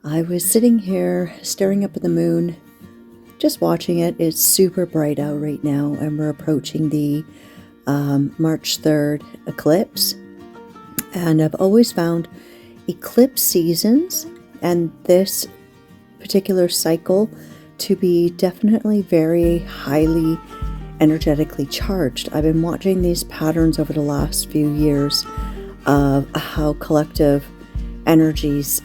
I was sitting here staring up at the moon, just watching it. It's super bright out right now, and we're approaching the March 3rd eclipse. And I've always found eclipse seasons and this particular cycle to be definitely very highly energetically charged. I've been watching these patterns over the last few years of how collective energies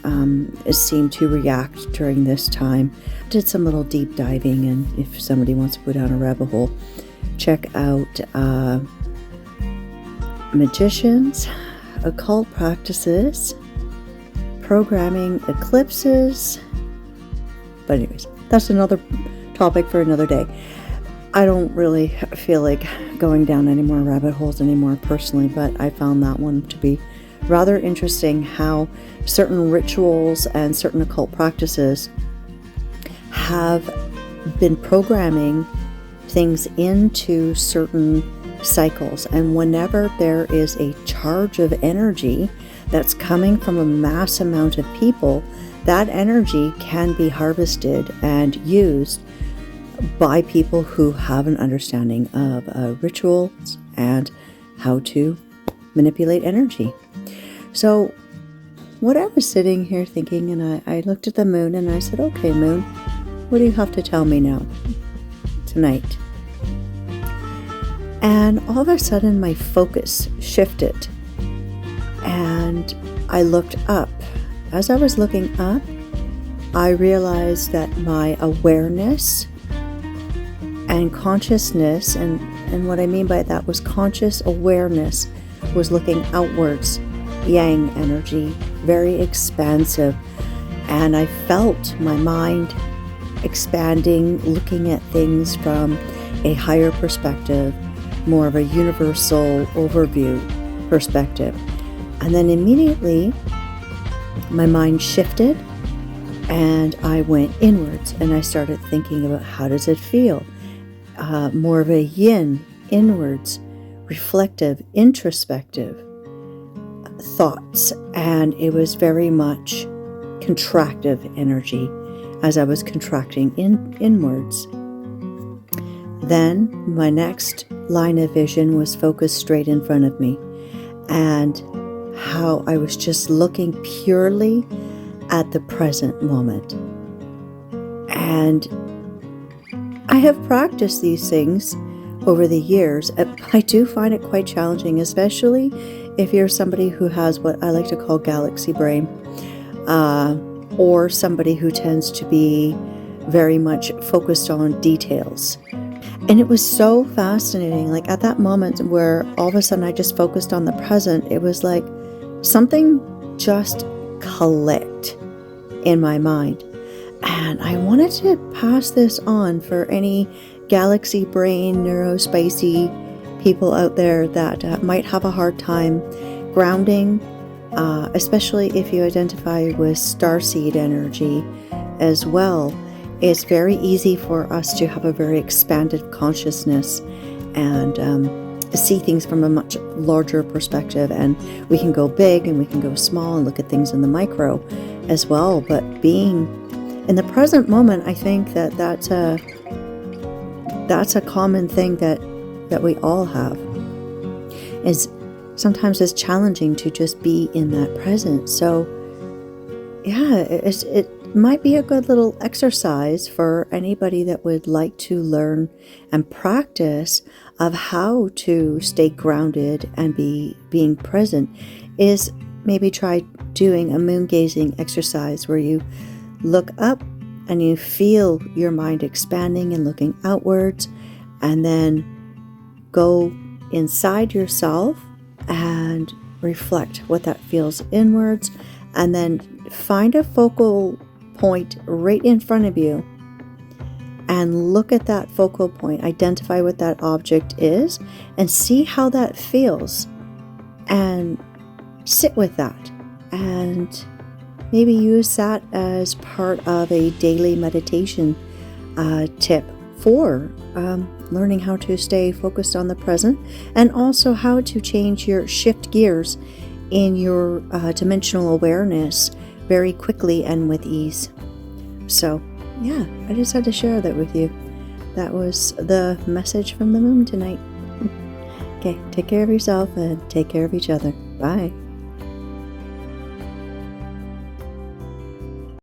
seem to react during this time. Did some little deep diving, and if somebody wants to go down a rabbit hole, check out magicians, occult practices, programming eclipses. But anyways, that's another topic for another day. I don't really feel like going down any more rabbit holes anymore personally, but I found that one to be rather interesting, how certain rituals and certain occult practices have been programming things into certain cycles. And whenever there is a charge of energy that's coming from a mass amount of people, that energy can be harvested and used by people who have an understanding of rituals and how to manipulate energy. So what I was sitting here thinking, and I looked at the moon and I said, okay, moon, what do you have to tell me now, tonight? And all of a sudden my focus shifted and I looked up. As I was looking up, I realized that my awareness and consciousness, and what I mean by that was conscious awareness, was looking outwards, yang energy, very expansive. And I felt my mind expanding, looking at things from a higher perspective, more of a universal overview perspective. And then immediately my mind shifted and I went inwards and I started thinking about how does it feel? More of a yin, inwards, reflective, introspective thoughts. And it was very much contractive energy as I was contracting inwards. Then my next line of vision was focused straight in front of me, and how I was just looking purely at the present moment. And I have practiced these things over the years. I do find it quite challenging, especially if you're somebody who has what I like to call galaxy brain, or somebody who tends to be very much focused on details. And it was so fascinating. Like at that moment where all of a sudden I just focused on the present, it was like something just clicked in my mind. And I wanted to pass this on for any galaxy brain, neurospicy people out there that might have a hard time grounding, especially if you identify with starseed energy as well. It's very easy for us to have a very expanded consciousness and see things from a much larger perspective. And we can go big and we can go small and look at things in the micro as well. But being in the present moment, I think that's a common thing that we all have. Is sometimes it's challenging to just be in that present. So yeah, it might be a good little exercise for anybody that would like to learn and practice of how to stay grounded and being present, is maybe try doing a moon gazing exercise where you look up and you feel your mind expanding and looking outwards, and then go inside yourself and reflect what that feels inwards, and then find a focal point right in front of you and look at that focal point, identify what that object is and see how that feels, and sit with that and maybe use that as part of a daily meditation tip for learning how to stay focused on the present, and also how to shift gears in your dimensional awareness very quickly and with ease. So, yeah, I just had to share that with you. That was the message from the moon tonight. Okay, take care of yourself and take care of each other. Bye.